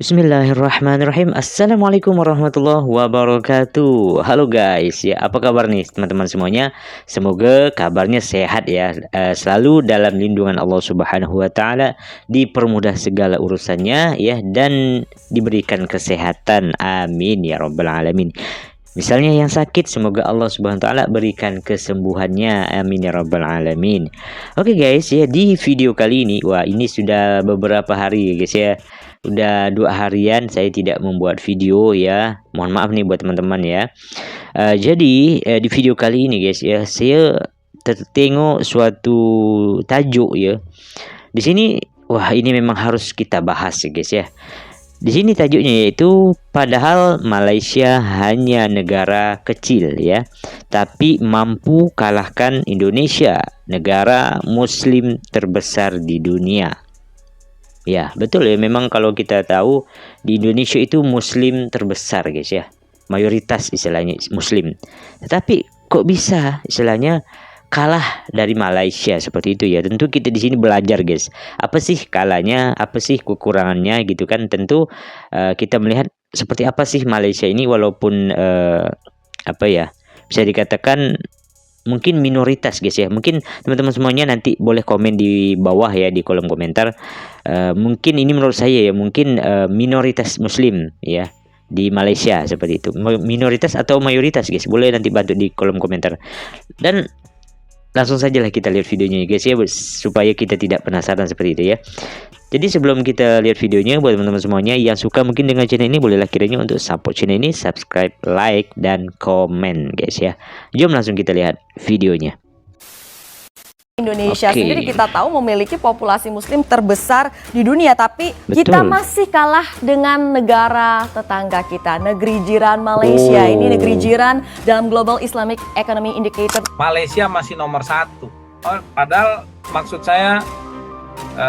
Bismillahirrahmanirrahim. Assalamualaikum warahmatullahi wabarakatuh. Halo guys, ya apa kabar nih teman-teman semuanya? Semoga kabarnya sehat ya, selalu dalam lindungan Allah Subhanahu wa taala, dipermudah segala urusannya ya, dan diberikan kesehatan. Amin ya rabbal alamin. Misalnya yang sakit, semoga Allah Subhanahu wa taala berikan kesembuhannya. Amin ya rabbal alamin. Oke guys, ya di video kali ini, wah ini sudah beberapa hari ya guys ya. Udah 2 harian saya tidak membuat video ya. Mohon maaf nih buat teman-teman ya. Jadi di video kali ini guys ya, saya tertengok suatu tajuk ya. Di sini wah ini memang harus kita bahas ya guys ya. Di sini tajuknya yaitu padahal Malaysia hanya negara kecil ya, tapi mampu kalahkan Indonesia, negara muslim terbesar di dunia. Ya, betul ya. Memang kalau kita tahu di Indonesia itu muslim terbesar guys ya. Mayoritas istilahnya muslim. Tetapi kok bisa istilahnya kalah dari Malaysia seperti itu ya. Tentu kita di sini belajar guys. Apa sih kalahnya? Apa sih kekurangannya gitu kan? Tentu kita melihat seperti apa sih Malaysia ini, walaupun apa ya? Bisa dikatakan mungkin minoritas guys ya. Mungkin teman-teman semuanya nanti boleh komen di bawah ya, di kolom komentar. Mungkin ini menurut saya ya, mungkin minoritas muslim ya di Malaysia seperti itu. Minoritas atau mayoritas guys, boleh nanti bantu di kolom komentar. Dan langsung saja lah kita lihat videonya guys ya, supaya kita tidak penasaran seperti itu ya. Jadi sebelum kita lihat videonya, buat teman-teman semuanya yang suka mungkin dengan channel ini, bolehlah kiranya untuk support channel ini, subscribe, like, dan komen guys ya. Jom langsung kita lihat videonya. Indonesia sendiri kita tahu memiliki populasi muslim terbesar di dunia, tapi kita masih kalah dengan negara tetangga kita, negeri jiran Malaysia. Ini negeri jiran dalam Global Islamic Economy Indicator. Malaysia masih nomor 1. Padahal maksud saya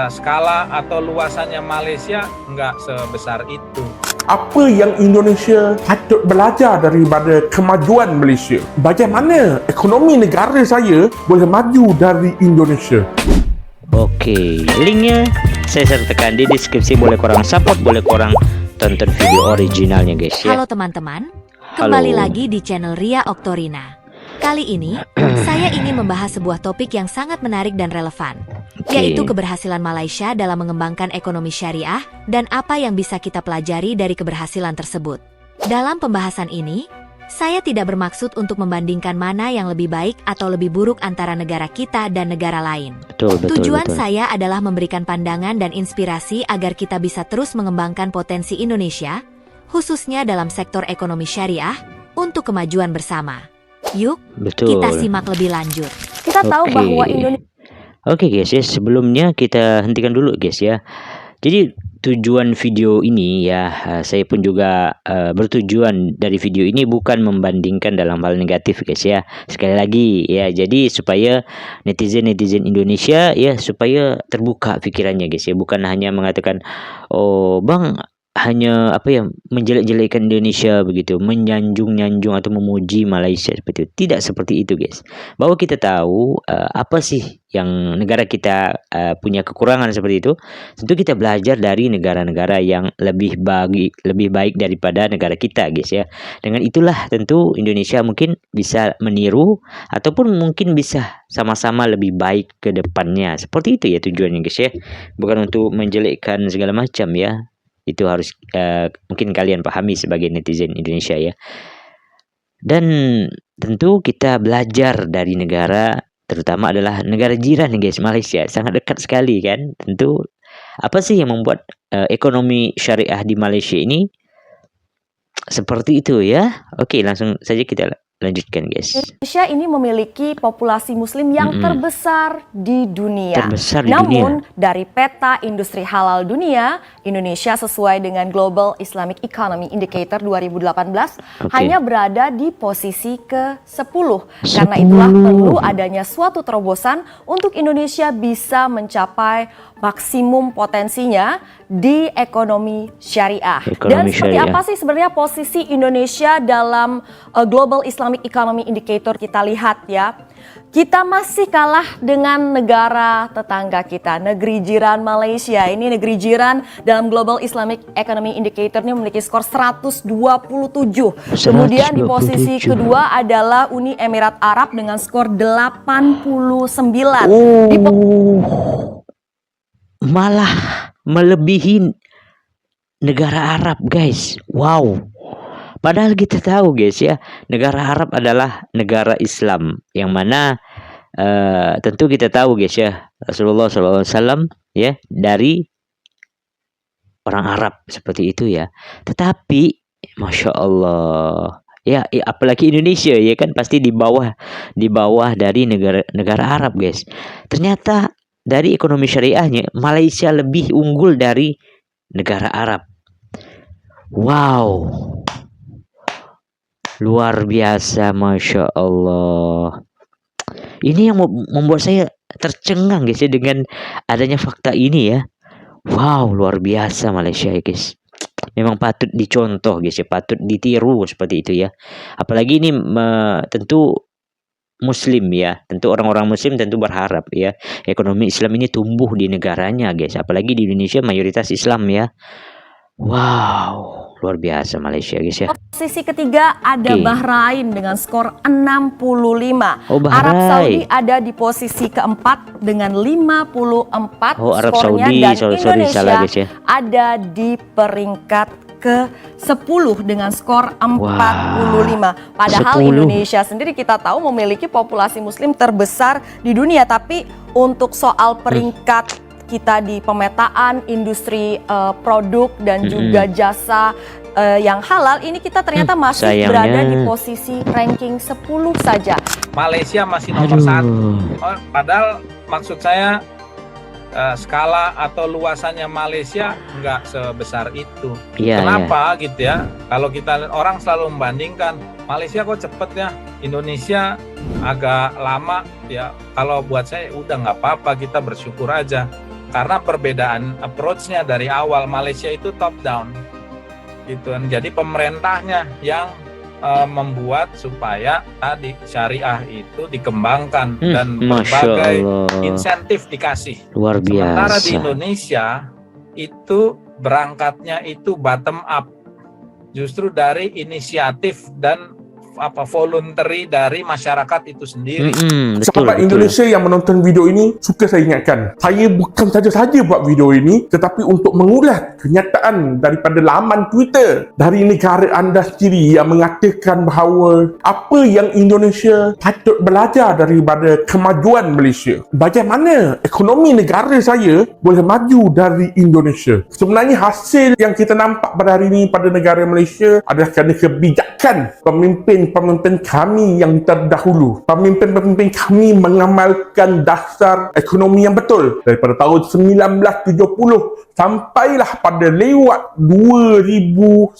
skala atau luasannya Malaysia nggak sebesar itu. Apa yang Indonesia patut belajar daripada kemajuan Malaysia? Bagaimana ekonomi negara saya boleh maju dari Indonesia? Oke, linknya saya sertakan di deskripsi. Boleh korang support, boleh korang tonton video originalnya guys ya. Halo teman-teman, kembali lagi di channel Ria Oktorina. Kali ini, saya ingin membahas sebuah topik yang sangat menarik dan relevan, yaitu keberhasilan Malaysia dalam mengembangkan ekonomi syariah dan apa yang bisa kita pelajari dari keberhasilan tersebut. Dalam pembahasan ini, saya tidak bermaksud untuk membandingkan mana yang lebih baik atau lebih buruk antara negara kita dan negara lain. Tujuan saya adalah memberikan pandangan dan inspirasi agar kita bisa terus mengembangkan potensi Indonesia, khususnya dalam sektor ekonomi syariah, untuk kemajuan bersama. Yuk, kita simak lebih lanjut. Kita tahu bahwa Indonesia... Oke guys ya, sebelumnya kita hentikan dulu guys ya. Jadi tujuan video ini ya, saya pun juga bertujuan dari video ini bukan membandingkan dalam hal negatif guys ya. Sekali lagi ya, jadi supaya netizen Indonesia ya, supaya terbuka pikirannya guys ya. Bukan hanya mengatakan, oh bang, hanya apa ya, menjelek-jelekkan Indonesia begitu, menyanjung-nyanjung atau memuji Malaysia seperti itu. Tidak seperti itu guys. Bahwa kita tahu apa sih yang negara kita punya kekurangan seperti itu. Tentu kita belajar dari negara-negara yang lebih baik daripada negara kita guys ya. Dengan itulah tentu Indonesia mungkin bisa meniru ataupun mungkin bisa sama-sama lebih baik ke depannya. Seperti itu ya tujuannya guys ya. Bukan untuk menjelekkan segala macam ya. Itu harus mungkin kalian pahami sebagai netizen Indonesia ya. Dan tentu kita belajar dari negara, terutama adalah negara jiran guys, Malaysia. Sangat dekat sekali kan. Tentu apa sih yang membuat ekonomi syariah di Malaysia ini seperti itu ya. Oke, langsung saja kita lanjutkan guys. Indonesia ini memiliki populasi muslim yang terbesar di dunia. Namun dari peta industri halal dunia, Indonesia sesuai dengan Global Islamic Economy Indicator 2018 hanya berada di posisi ke-10. Karena itulah perlu adanya suatu terobosan untuk Indonesia bisa mencapai maksimum potensinya di ekonomi syariah. Dan Ekonomi seperti syariah. apa sih sebenarnya posisi Indonesia dalam Global Islamic Economy Indicator? Kita lihat ya. Kita masih kalah dengan negara tetangga kita, negeri jiran Malaysia. Ini negeri jiran dalam Global Islamic Economy Indicator ini memiliki skor 127. Kemudian di posisi 127. kedua adalah Uni Emirat Arab dengan skor 89. Malah melebihi negara Arab, guys. Wow. Padahal kita tahu, guys, ya, negara Arab adalah negara Islam yang mana tentu kita tahu, guys, ya, Rasulullah SAW ya dari orang Arab seperti itu ya. Tetapi Masya Allah ya, apalagi Indonesia ya kan pasti di bawah dari negara Arab, guys. Ternyata dari ekonomi syariahnya Malaysia lebih unggul dari negara Arab. Wow, luar biasa, Masya Allah. Ini yang membuat saya tercengang, guys, ya, dengan adanya fakta ini ya. Wow, luar biasa Malaysia ya, guys. Memang patut dicontoh, guys, ya, patut ditiru seperti itu ya. Apalagi ini tentu Muslim ya, tentu orang-orang Muslim tentu berharap ya ekonomi Islam ini tumbuh di negaranya, guys. Apalagi di Indonesia mayoritas Islam ya. Wow, luar biasa Malaysia, guys, ya. Posisi ketiga ada Oke. Bahrain dengan skor 65. Oh, Bahrain. Arab Saudi ada di posisi keempat dengan 54 Oh, Arab skornya. Saudi, Dan sorry, Indonesia salah, guys, ya. ada di peringkat ke-10 dengan skor 45. Padahal 10. Indonesia sendiri kita tahu memiliki populasi muslim terbesar di dunia, tapi untuk soal peringkat kita di pemetaan industri produk dan juga jasa yang halal, ini kita ternyata masih sayangnya. berada di posisi ranking 10 saja. Malaysia masih nomor satu. Padahal maksud saya skala atau luasannya Malaysia nggak sebesar itu. Iya, Kenapa gitu ya? Kalau kita orang selalu membandingkan Malaysia kok cepet ya, Indonesia agak lama ya. Kalau buat saya udah nggak apa-apa, kita bersyukur aja. Karena perbedaan approach-nya dari awal, Malaysia itu top down gitu kan. Jadi pemerintahnya yang membuat supaya tadi syariah itu dikembangkan dan Masya berbagai Allah. insentif dikasih. Luar Sementara di biasa. Indonesia itu berangkatnya itu bottom up, justru dari inisiatif dan voluntary dari masyarakat itu sendiri. Betul, Sahabat betul. Indonesia yang menonton video ini, suka saya ingatkan, saya bukan saja buat video ini, tetapi untuk mengulas kenyataan daripada laman Twitter dari negara anda sendiri yang mengatakan bahawa apa yang Indonesia patut belajar daripada kemajuan Malaysia. Bagaimana ekonomi negara saya boleh maju dari Indonesia. Sebenarnya hasil yang kita nampak pada hari ini pada negara Malaysia adalah kerana kebijakan pemimpin kami yang terdahulu. Pemimpin kami mengamalkan dasar ekonomi yang betul daripada tahun 1970 sampailah pada lewat 2010.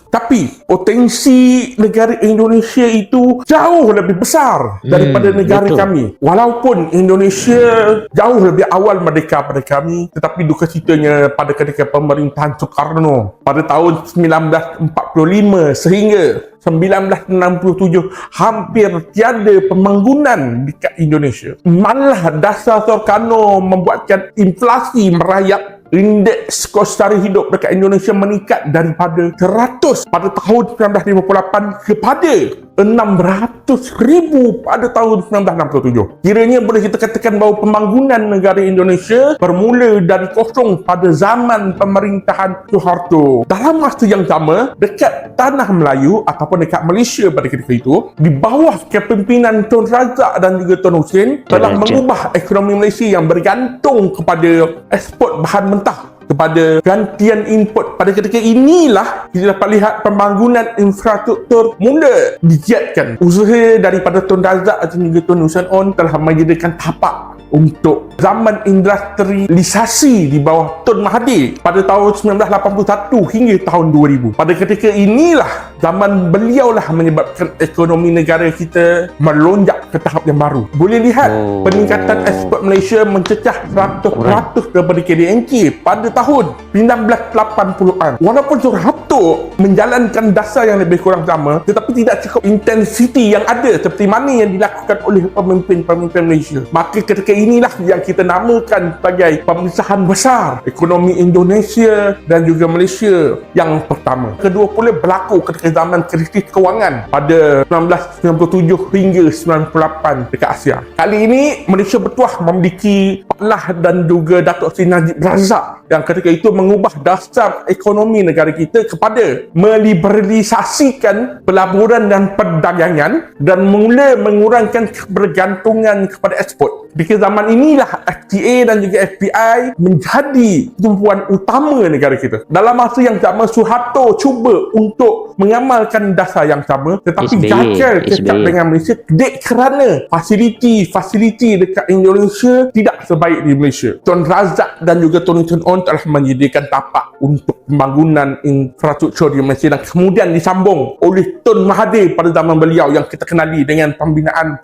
Tapi potensi negara Indonesia itu jauh lebih besar daripada negara betul. kami. Walaupun Indonesia jauh lebih awal merdeka pada kami, tetapi duka citanya pada ketika pemerintahan Soekarno pada tahun 1945 sehingga 1967 hampir tiada pembangunan dekat Indonesia. Malah dasar Soekarno membuatkan inflasi merayap. Indeks kos tarikh hidup dekat Indonesia meningkat daripada 100 pada tahun 1958 kepada 600,000 pada tahun 1967. Kiranya boleh kita katakan bahawa pembangunan negara Indonesia bermula dari kosong pada zaman pemerintahan Soeharto. Dalam masa yang sama, dekat tanah Melayu ataupun dekat Malaysia pada ketika itu, di bawah kepimpinan Tun Razak dan juga Tun Hussein, telah mengubah ekonomi Malaysia yang bergantung kepada ekspor bahan mentah kepada gantian input. Pada ketika inilah kita dapat lihat pembangunan infrastruktur mula digiatkan. Usaha daripada Tun Razak dan juga Tun Hussein On telah menyediakan tapak untuk zaman industrialisasi di bawah Tun Mahathir pada tahun 1981 hingga tahun 2000. Pada ketika inilah zaman beliaulah menyebabkan ekonomi negara kita melonjak ke tahap yang baru. Boleh lihat peningkatan ekspor Malaysia mencecah 100% daripada KDNK pada tahun 1980-an. Walaupun Suharto menjalankan dasar yang lebih kurang sama, tetapi tidak cukup intensiti yang ada seperti mana yang dilakukan oleh pemimpin-pemimpin Malaysia. Maka ketika inilah yang kita namakan sebagai pemisahan besar ekonomi Indonesia dan juga Malaysia yang pertama. Kedua pula berlaku ketika zaman krisis kewangan pada 1997 hingga 98 dekat Asia. Kali ini Malaysia bertuah memiliki Pak Lah dan juga Datuk Seri Najib Razak yang ketika itu mengubah dasar ekonomi negara kita kepada meliberalisasikan pelaburan dan perdagangan dan mula mengurangkan kebergantungan kepada ekspor. Di zaman inilah FTA dan juga FPI menjadi tumpuan utama negara kita. Dalam masa yang sama, Suharto cuba untuk mengamalkan dasar yang sama tetapi gagal cekap dengan Malaysia kerana fasiliti dekat Indonesia tidak sebaik di Malaysia. Tun Razak dan juga Tun Hussein On telah menyediakan tapak untuk pembangunan infrastruktur di Malaysia dan kemudian disambung oleh Tun Mahathir pada zaman beliau yang kita kenali dengan pembinaan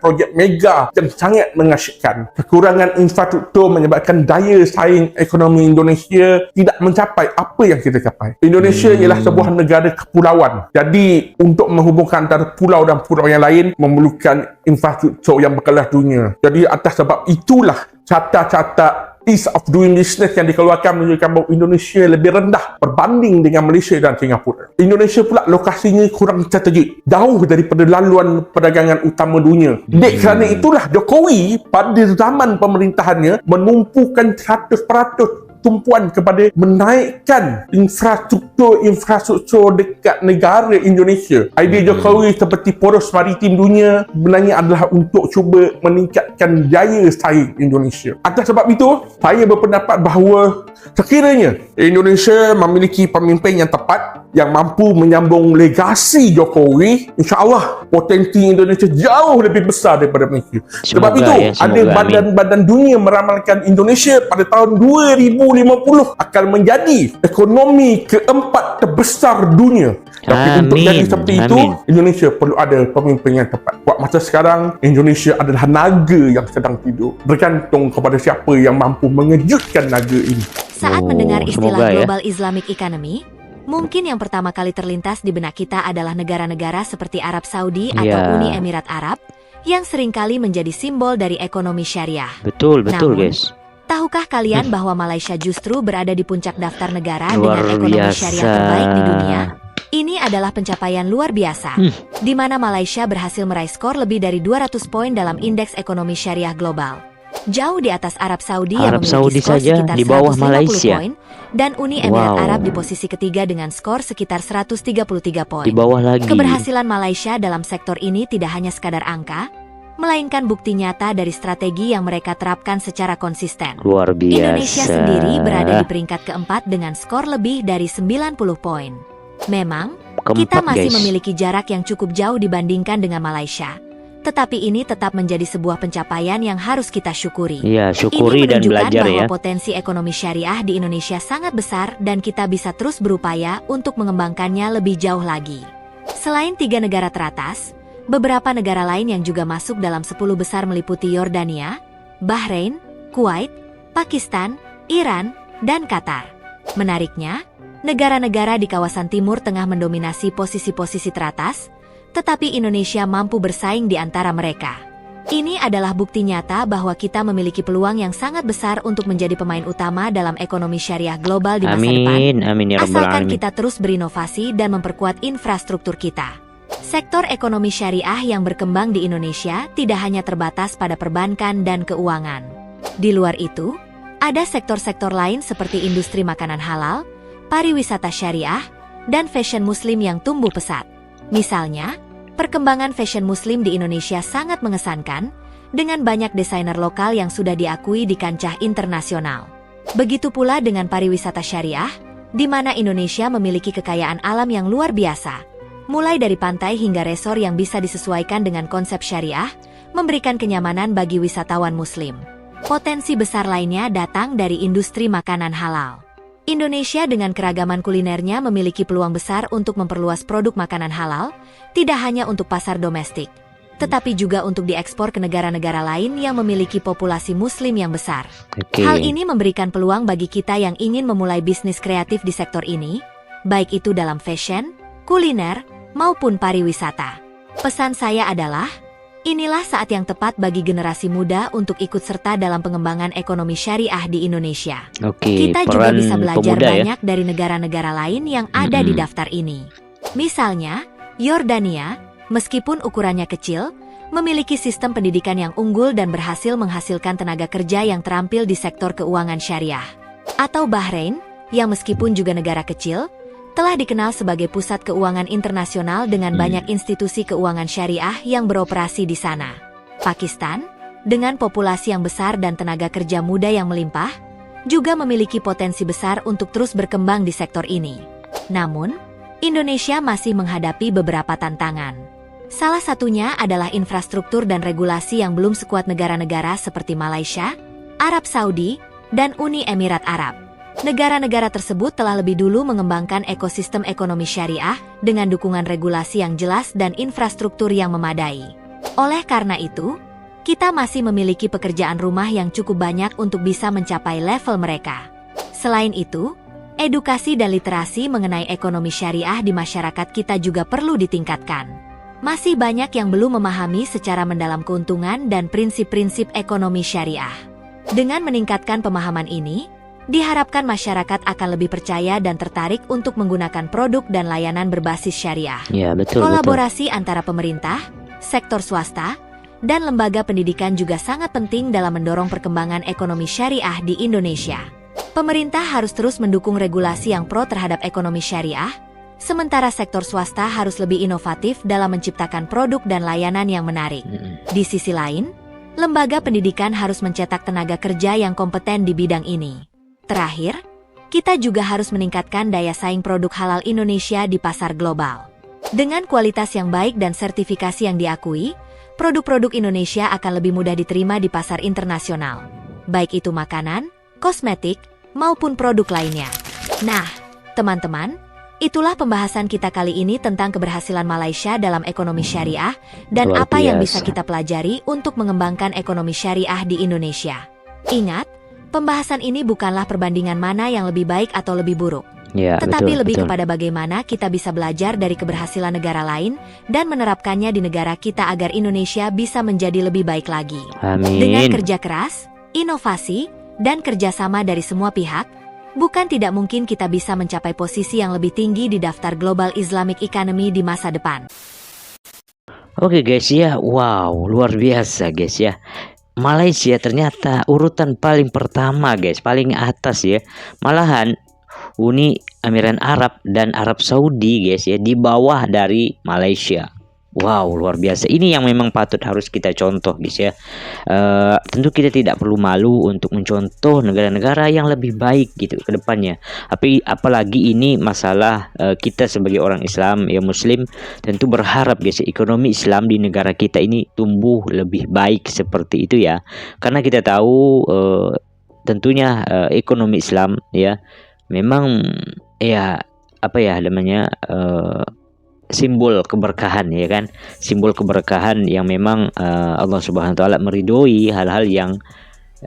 projek mega yang sangat mengasyikkan. Kekurangan infrastruktur menyebabkan daya saing ekonomi Indonesia tidak mencapai apa yang kita capai. Indonesia ialah sebuah negara kepulauan. Jadi untuk menghubungkan antara pulau dan pulau yang lain memerlukan infrastruktur yang berkelas dunia. Jadi atas sebab itulah carta ease of doing business yang dikeluarkan menunjukkan bahawa Indonesia lebih rendah berbanding dengan Malaysia dan Singapura. Indonesia pula lokasinya kurang strategik, jauh daripada laluan perdagangan utama dunia. Kerana itulah Jokowi pada zaman pemerintahannya menumpukan 100% tumpuan kepada menaikkan infrastruktur dekat negara Indonesia. Idea Jokowi seperti poros maritim dunia sebenarnya adalah untuk cuba meningkatkan daya saing Indonesia. Atas sebab itu, saya berpendapat bahawa sekiranya Indonesia memiliki pemimpin yang tepat yang mampu menyambung legasi Jokowi, insya-Allah potensi Indonesia jauh lebih besar daripada Malaysia. Sebab itu ada badan-badan dunia meramalkan Indonesia pada tahun 2050 akan menjadi ekonomi keempat terbesar dunia. Tapi untuk jadi seperti itu, Indonesia perlu ada pemimpin yang tepat. Buat masa sekarang, Indonesia adalah naga yang sedang tidur. Bergantung kepada siapa yang mampu mengejutkan naga ini. Saat mendengar istilah Global Islamic Economy, mungkin yang pertama kali terlintas di benak kita adalah negara-negara seperti Arab Saudi atau Uni Emirat Arab yang seringkali menjadi simbol dari ekonomi syariah. Betul Namun, guys. Tahukah kalian bahwa Malaysia justru berada di puncak daftar negara dengan ekonomi syariah terbaik di dunia? Ini adalah pencapaian luar biasa, di mana Malaysia berhasil meraih skor lebih dari 200 poin dalam indeks ekonomi syariah global. Jauh di atas Arab Saudi yang memiliki skor sekitar di bawah 150 Malaysia. poin, dan Uni Emirat Arab di posisi ketiga dengan skor sekitar 133 poin. Di bawah lagi. Keberhasilan Malaysia dalam sektor ini tidak hanya sekadar angka, melainkan bukti nyata dari strategi yang mereka terapkan secara konsisten. Luar biasa. Indonesia sendiri berada di peringkat keempat dengan skor lebih dari 90 poin. Memang, kita masih memiliki jarak yang cukup jauh dibandingkan dengan Malaysia. Tetapi ini tetap menjadi sebuah pencapaian yang harus kita syukuri. Iya, syukuri dan belajar bahwa ya. Potensi ekonomi syariah di Indonesia sangat besar dan kita bisa terus berupaya untuk mengembangkannya lebih jauh lagi. Selain 3 negara teratas, beberapa negara lain yang juga masuk dalam 10 besar meliputi Yordania, Bahrain, Kuwait, Pakistan, Iran, dan Qatar. Menariknya, negara-negara di kawasan Timur Tengah mendominasi posisi-posisi teratas, tetapi Indonesia mampu bersaing di antara mereka. Ini adalah bukti nyata bahwa kita memiliki peluang yang sangat besar untuk menjadi pemain utama dalam ekonomi syariah global di masa depan. Amin ya rabbal Asalkan alamin. kita terus berinovasi dan memperkuat infrastruktur kita. Sektor ekonomi syariah yang berkembang di Indonesia tidak hanya terbatas pada perbankan dan keuangan. Di luar itu, ada sektor-sektor lain seperti industri makanan halal, pariwisata syariah, dan fashion muslim yang tumbuh pesat. Misalnya, perkembangan fashion muslim di Indonesia sangat mengesankan, dengan banyak desainer lokal yang sudah diakui di kancah internasional. Begitu pula dengan pariwisata syariah, di mana Indonesia memiliki kekayaan alam yang luar biasa. Mulai dari pantai hingga resor yang bisa disesuaikan dengan konsep syariah, memberikan kenyamanan bagi wisatawan muslim. Potensi besar lainnya datang dari industri makanan halal. Indonesia dengan keragaman kulinernya memiliki peluang besar untuk memperluas produk makanan halal, tidak hanya untuk pasar domestik, tetapi juga untuk diekspor ke negara-negara lain yang memiliki populasi muslim yang besar. Hal ini memberikan peluang bagi kita yang ingin memulai bisnis kreatif di sektor ini, baik itu dalam fashion, kuliner, maupun pariwisata. Pesan saya adalah, inilah saat yang tepat bagi generasi muda untuk ikut serta dalam pengembangan ekonomi syariah di Indonesia. Kita juga bisa belajar banyak dari negara-negara lain yang ada di daftar ini. Misalnya, Yordania, meskipun ukurannya kecil, memiliki sistem pendidikan yang unggul dan berhasil menghasilkan tenaga kerja yang terampil di sektor keuangan syariah. Atau Bahrain, yang meskipun juga negara kecil, telah dikenal sebagai pusat keuangan internasional dengan banyak institusi keuangan syariah yang beroperasi di sana. Pakistan, dengan populasi yang besar dan tenaga kerja muda yang melimpah, juga memiliki potensi besar untuk terus berkembang di sektor ini. Namun, Indonesia masih menghadapi beberapa tantangan. Salah satunya adalah infrastruktur dan regulasi yang belum sekuat negara-negara seperti Malaysia, Arab Saudi, dan Uni Emirat Arab. Negara-negara tersebut telah lebih dulu mengembangkan ekosistem ekonomi syariah dengan dukungan regulasi yang jelas dan infrastruktur yang memadai. Oleh karena itu, kita masih memiliki pekerjaan rumah yang cukup banyak untuk bisa mencapai level mereka. Selain itu, edukasi dan literasi mengenai ekonomi syariah di masyarakat kita juga perlu ditingkatkan. Masih banyak yang belum memahami secara mendalam keuntungan dan prinsip-prinsip ekonomi syariah. Dengan meningkatkan pemahaman ini, diharapkan masyarakat akan lebih percaya dan tertarik untuk menggunakan produk dan layanan berbasis syariah. Ya, betul. Kolaborasi antara pemerintah, sektor swasta, dan lembaga pendidikan juga sangat penting dalam mendorong perkembangan ekonomi syariah di Indonesia. Pemerintah harus terus mendukung regulasi yang pro terhadap ekonomi syariah, sementara sektor swasta harus lebih inovatif dalam menciptakan produk dan layanan yang menarik. Di sisi lain, lembaga pendidikan harus mencetak tenaga kerja yang kompeten di bidang ini. Terakhir, kita juga harus meningkatkan daya saing produk halal Indonesia di pasar global. Dengan kualitas yang baik dan sertifikasi yang diakui, produk-produk Indonesia akan lebih mudah diterima di pasar internasional, baik itu makanan, kosmetik, maupun produk lainnya. Nah, teman-teman, itulah pembahasan kita kali ini tentang keberhasilan Malaysia dalam ekonomi syariah dan apa yang bisa kita pelajari untuk mengembangkan ekonomi syariah di Indonesia. Ingat, pembahasan ini bukanlah perbandingan mana yang lebih baik atau lebih buruk, tetapi lebih kepada bagaimana kita bisa belajar dari keberhasilan negara lain dan menerapkannya di negara kita agar Indonesia bisa menjadi lebih baik lagi. Amin. Dengan kerja keras, inovasi, dan kerjasama dari semua pihak, bukan tidak mungkin kita bisa mencapai posisi yang lebih tinggi di daftar Global Islamic Economy di masa depan. Oke guys ya, wow, luar biasa guys ya. Malaysia ternyata urutan paling pertama guys, paling atas ya. Malahan Uni Emirat Arab dan Arab Saudi guys ya, di bawah dari Malaysia. Wow, luar biasa. Ini yang memang patut harus kita contoh guys ya. Tentu kita tidak perlu malu untuk mencontoh negara-negara yang lebih baik gitu ke depannya. Apalagi ini masalah kita sebagai orang Islam ya, Muslim, tentu berharap guys ya, ekonomi Islam di negara kita ini tumbuh lebih baik seperti itu ya. Karena kita tahu tentunya ekonomi Islam ya memang ya apa ya namanya simbol keberkahan ya kan, simbol keberkahan yang memang Allah Subhanahu wa taala meridhoi hal-hal yang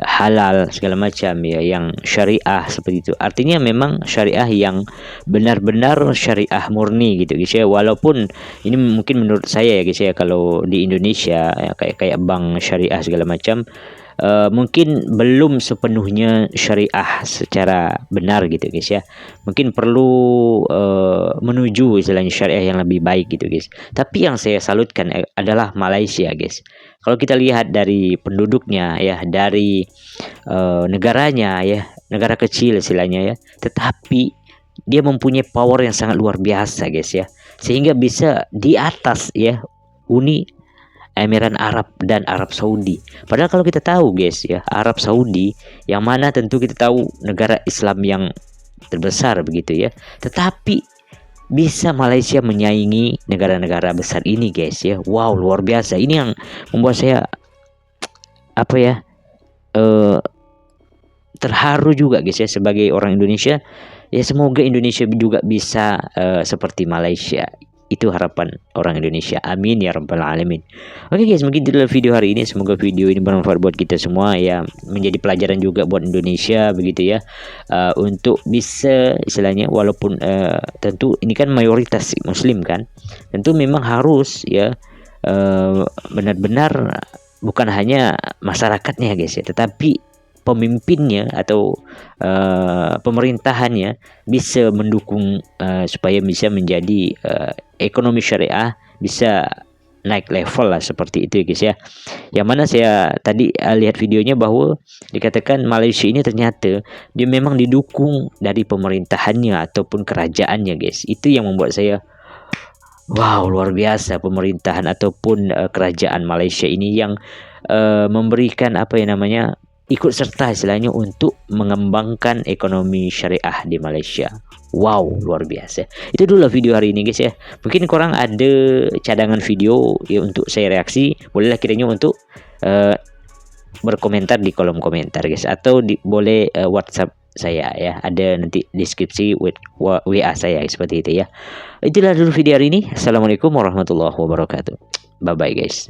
halal segala macam ya, yang syariah seperti itu. Artinya memang syariah yang benar-benar syariah murni gitu guys ya. Walaupun ini mungkin menurut saya ya guys ya, kalau di Indonesia ya, kayak bank syariah segala macam mungkin belum sepenuhnya syariah secara benar gitu guys ya. Mungkin perlu menuju istilahnya syariah yang lebih baik gitu guys. Tapi yang saya salutkan adalah Malaysia guys. Kalau kita lihat dari penduduknya ya, dari negaranya ya, negara kecil istilahnya ya, tetapi dia mempunyai power yang sangat luar biasa guys ya, sehingga bisa di atas ya Uni Emirat Arab dan Arab Saudi. Padahal kalau kita tahu guys ya, Arab Saudi yang mana tentu kita tahu negara Islam yang terbesar begitu ya. Tetapi bisa Malaysia menyaingi negara-negara besar ini guys ya. Wow, luar biasa. Ini yang membuat saya apa ya, terharu juga guys ya sebagai orang Indonesia. Ya semoga Indonesia juga bisa seperti Malaysia. Itu harapan orang Indonesia. Amin ya rabbal alamin. Oke guys, mungkin itu adalah video hari ini. Semoga video ini bermanfaat buat kita semua ya, menjadi pelajaran juga buat Indonesia begitu ya. Untuk bisa istilahnya, walaupun tentu ini kan mayoritas muslim kan, tentu memang harus ya benar-benar bukan hanya masyarakatnya guys ya, tetapi pemimpinnya atau pemerintahannya bisa mendukung supaya bisa menjadi ekonomi syariah bisa naik level lah, seperti itu guys ya. Yang mana saya tadi lihat videonya bahwa dikatakan Malaysia ini ternyata dia memang didukung dari pemerintahannya ataupun kerajaannya guys. Itu yang membuat saya wow, luar biasa pemerintahan ataupun kerajaan Malaysia ini yang memberikan apa ya namanya, ikut serta istilahnya untuk mengembangkan ekonomi syariah di Malaysia. Wow, luar biasa. Itu dulu video hari ini guys ya. Mungkin korang ada cadangan video ya untuk saya reaksi, bolehlah kiranya untuk berkomentar di kolom komentar guys, atau boleh WhatsApp saya ya, ada nanti deskripsi WA saya seperti itu ya. Itulah dulu video hari ini. Assalamualaikum warahmatullahi wabarakatuh. Bye bye guys.